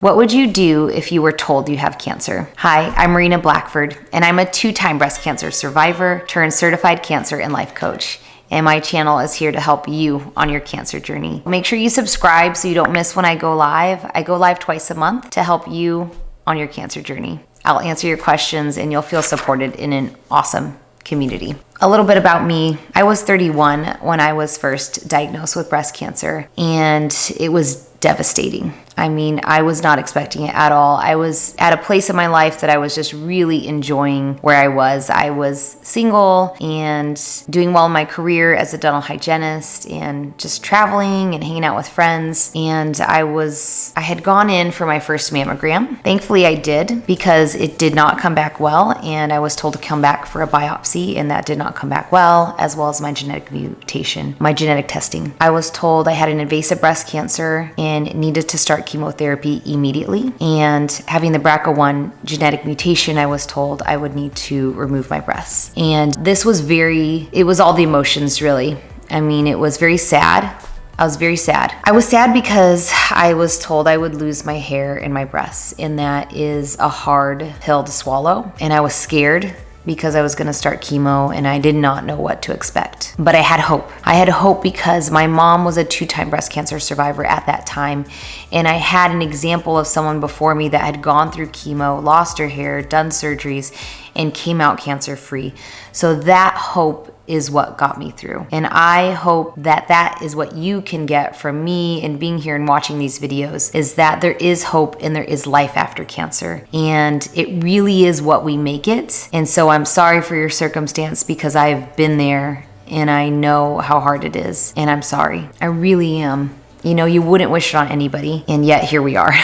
What would you do if you were told you have cancer? Hi, I'm Marina Blackford, and I'm a 2-time breast cancer survivor turned certified cancer and life coach. And my channel is here to help you on your cancer journey. Make sure you subscribe so you don't miss when I go live. I go live twice a month to help you on your cancer journey. I'll answer your questions and you'll feel supported in an awesome community. A little bit about me. I was 31 when I was first diagnosed with breast cancer, and it was devastating. I mean, I was not expecting it at all. I was at a place in my life that I was just really enjoying where I was. I was single and doing well in my career as a dental hygienist and just traveling and hanging out with friends. And I had gone in for my first mammogram. Thankfully I did, because it did not come back well, and I was told to come back for a biopsy, and that did not come back well as my genetic mutation, my genetic testing. I was told I had an invasive breast cancer and needed to start chemotherapy immediately. And having the BRCA1 genetic mutation, I was told I would need to remove my breasts. And this was it was all the emotions, really. I mean, it was very sad. I was very sad. I was sad because I was told I would lose my hair and my breasts, and that is a hard pill to swallow. And I was scared because I was gonna start chemo and I did not know what to expect. But I had hope. I had hope because my mom was a 2-time breast cancer survivor at that time, and I had an example of someone before me that had gone through chemo, lost her hair, done surgeries, and came out cancer-free. So that hope is what got me through. And I hope that that is what you can get from me and being here and watching these videos, is that there is hope and there is life after cancer. And it really is what we make it. And so I'm sorry for your circumstance, because I've been there and I know how hard it is. And I'm sorry. I really am. You know, you wouldn't wish it on anybody, and yet here we are.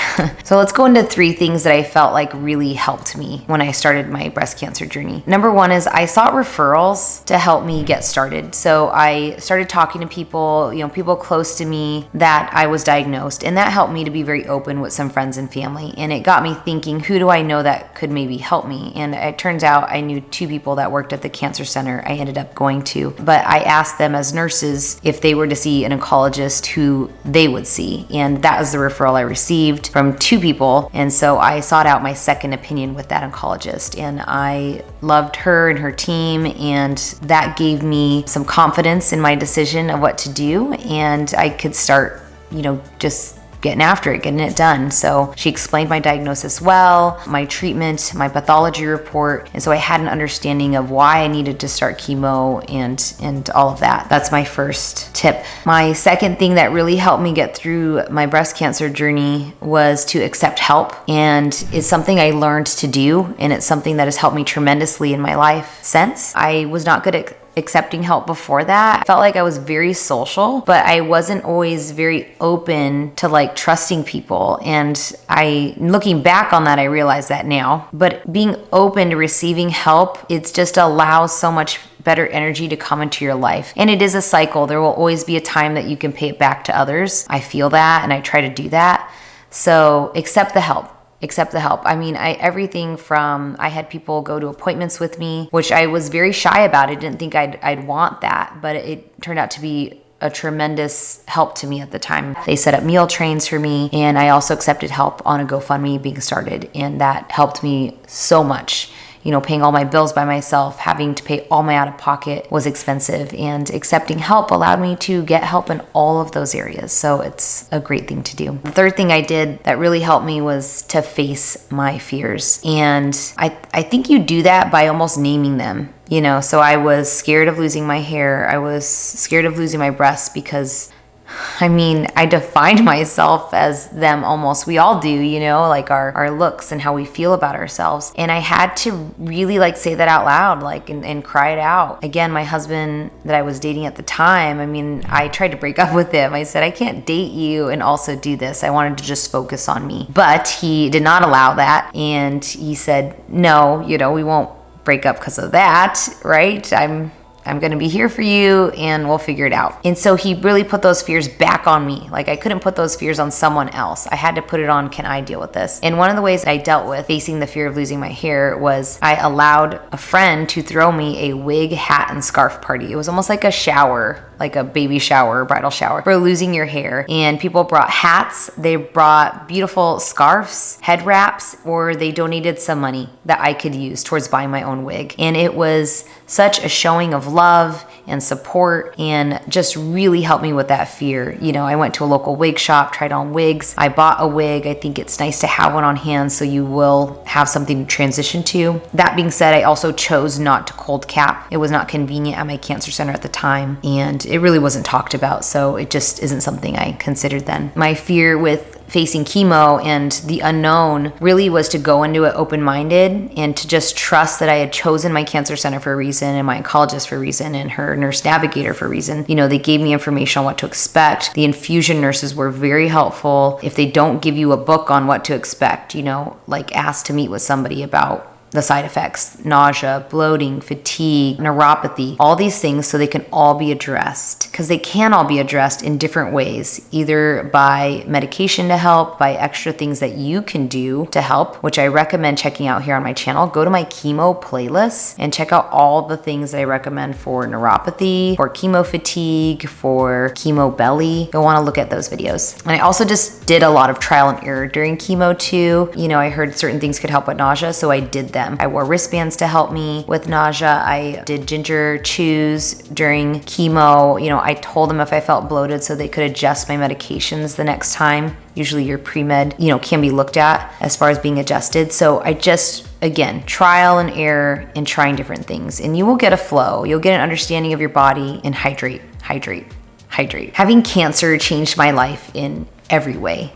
So let's go into 3 things that I felt like really helped me when I started my breast cancer journey. Number 1 is I sought referrals to help me get started. So I started talking to people, people close to me that I was diagnosed, and that helped me to be very open with some friends and family. And it got me thinking, who do I know that could maybe help me? And it turns out I knew 2 people that worked at the cancer center I ended up going to. But I asked them as nurses if they were to see an oncologist who they would see, and that was the referral I received from 2 people. And so I sought out my second opinion with that oncologist, and I loved her and her team, and that gave me some confidence in my decision of what to do, and I could start just getting after it, getting it done. So she explained my diagnosis well, my treatment, my pathology report, and so I had an understanding of why I needed to start chemo and all of that. That's my first tip. My second thing that really helped me get through my breast cancer journey was to accept help, and it's something I learned to do, and it's something that has helped me tremendously in my life since. I was not good at accepting help before that. I felt like I was very social, but I wasn't always very open to trusting people. And looking back on that, I realize that now. But being open to receiving help, it just allows so much better energy to come into your life. And it is a cycle. There will always be a time that you can pay it back to others. I feel that, and I try to do that. So accept the help. Accept the help. I mean, everything from, I had people go to appointments with me, which I was very shy about. I didn't think I'd want that, but it turned out to be a tremendous help to me at the time. They set up meal trains for me, and I also accepted help on a GoFundMe being started, and that helped me so much. Paying all my bills by myself, having to pay all my out-of-pocket was expensive, and accepting help allowed me to get help in all of those areas. So it's a great thing to do. The third thing I did that really helped me was to face my fears. And I think you do that by almost naming them. So I was scared of losing my hair. I was scared of losing my breasts because I defined myself as them almost. We all do, our looks and how we feel about ourselves. And I had to really say that out loud, and cry it out. Again, my husband that I was dating at the time, I tried to break up with him. I said, I can't date you and also do this. I wanted to just focus on me. But he did not allow that. And he said, no, we won't break up because of that, right? I'm gonna be here for you and we'll figure it out. And so he really put those fears back on me. Like, I couldn't put those fears on someone else. I had to put it on, can I deal with this? And one of the ways that I dealt with facing the fear of losing my hair was I allowed a friend to throw me a wig, hat, and scarf party. It was almost like a shower, like a baby shower, bridal shower for losing your hair. And people brought hats, they brought beautiful scarves, head wraps, or they donated some money that I could use towards buying my own wig. And it was such a showing of love and support, and just really helped me with that fear. You know, I went to a local wig shop, tried on wigs. I bought a wig. I think it's nice to have one on hand so you will have something to transition to. That being said, I also chose not to cold cap. It was not convenient at my cancer center at the time, and it really wasn't talked about, so it just isn't something I considered then. My fear with facing chemo and the unknown really was to go into it open-minded and to just trust that I had chosen my cancer center for a reason and my oncologist for a reason and her nurse navigator for a reason. You know, they gave me information on what to expect. The infusion nurses were very helpful. If they don't give you a book on what to expect, you know, like ask to meet with somebody about the side effects, nausea, bloating, fatigue, neuropathy, all these things, so they can all be addressed, because they can all be addressed in different ways, either by medication to help, by extra things that you can do to help, which I recommend checking out here on my channel. Go to my chemo playlist and check out all the things that I recommend for neuropathy, for chemo fatigue, for chemo belly. You'll want to look at those videos. And I also just did a lot of trial and error during chemo too. You know, I heard certain things could help with nausea, so I did them. I wore wristbands to help me with nausea. I did ginger chews during chemo. You know, I told them if I felt bloated so they could adjust my medications the next time. Usually your pre-med, you know, can be looked at as far as being adjusted. So I just, again, trial and error and trying different things. And you will get a flow. You'll get an understanding of your body, and hydrate, hydrate, hydrate. Having cancer changed my life in every way.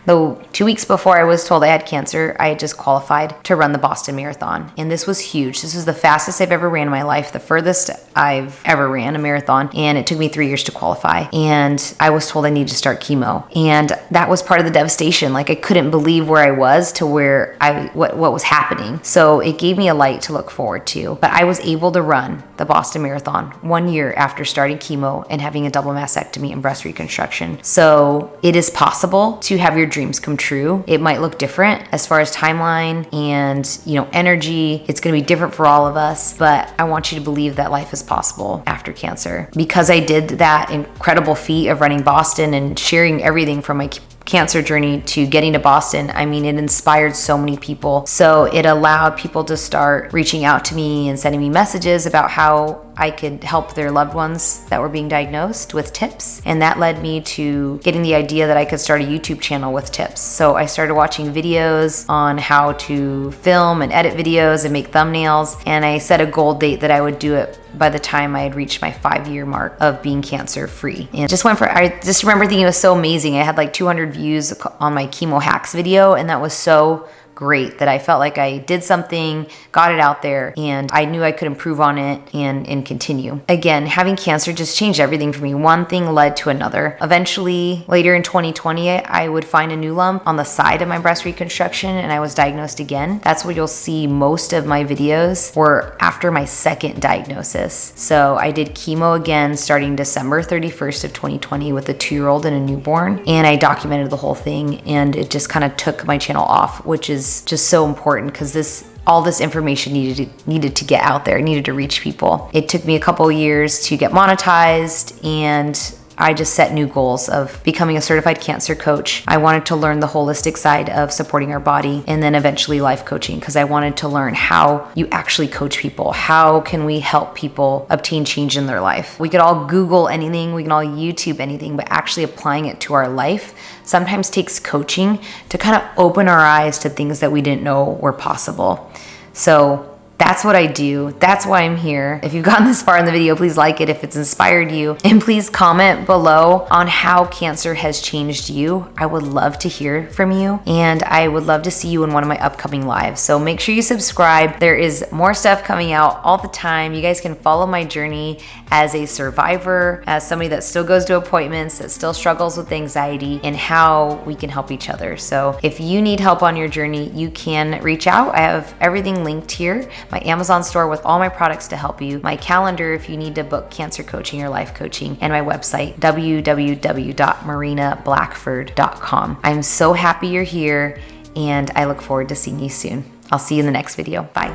Though 2 weeks before I was told I had cancer, I had just qualified to run the Boston Marathon. And this was huge. This was the fastest I've ever ran in my life, the furthest I've ever ran a marathon. And it took me 3 years to qualify. And I was told I needed to start chemo. And that was part of the devastation. Like, I couldn't believe where I was to where what was happening. So it gave me a light to look forward to. But I was able to run the Boston Marathon 1 year after starting chemo and having a double mastectomy and breast reconstruction. So it is possible to have your dreams come true. It might look different as far as timeline and, you know, energy. It's going to be different for all of us, but I want you to believe that life is possible after cancer. Because I did that incredible feat of running Boston and sharing everything from my cancer journey to getting to Boston, I mean, it inspired so many people. So it allowed people to start reaching out to me and sending me messages about how I could help their loved ones that were being diagnosed with tips. And that led me to getting the idea that I could start a YouTube channel with tips. So I started watching videos on how to film and edit videos and make thumbnails. And I set a goal date that I would do it by the time I had reached my 5-year mark of being cancer free. And I just remember thinking it was so amazing. I had like 200 views on my chemo hacks video, and that was so great that I felt like I did something, got it out there, and I knew I could improve on it and continue. Again, having cancer just changed everything for me. One thing led to another. Eventually, later in 2020, I would find a new lump on the side of my breast reconstruction, and I was diagnosed again. That's where you'll see most of my videos were after my second diagnosis. So I did chemo again starting December 31st of 2020 with a 2-year-old and a newborn, and I documented the whole thing, and it just kind of took my channel off, which is just so important because all this information needed to get out there, needed to reach people. It took me a couple years to get monetized, and I just set new goals of becoming a certified cancer coach. I wanted to learn the holistic side of supporting our body, and then eventually life coaching, because I wanted to learn how you actually coach people. How can we help people obtain change in their life? We could all Google anything, we can all YouTube anything, but actually applying it to our life sometimes takes coaching to kind of open our eyes to things that we didn't know were possible. So that's what I do. That's why I'm here. If you've gotten this far in the video, please like it if it's inspired you. And please comment below on how cancer has changed you. I would love to hear from you. And I would love to see you in one of my upcoming lives. So make sure you subscribe. There is more stuff coming out all the time. You guys can follow my journey as a survivor, as somebody that still goes to appointments, that still struggles with anxiety, and how we can help each other. So if you need help on your journey, you can reach out. I have everything linked here. my Amazon store with all my products to help you, my calendar if you need to book cancer coaching or life coaching, and my website, www.marinablackford.com. I'm so happy you're here, and I look forward to seeing you soon. I'll see you in the next video. Bye.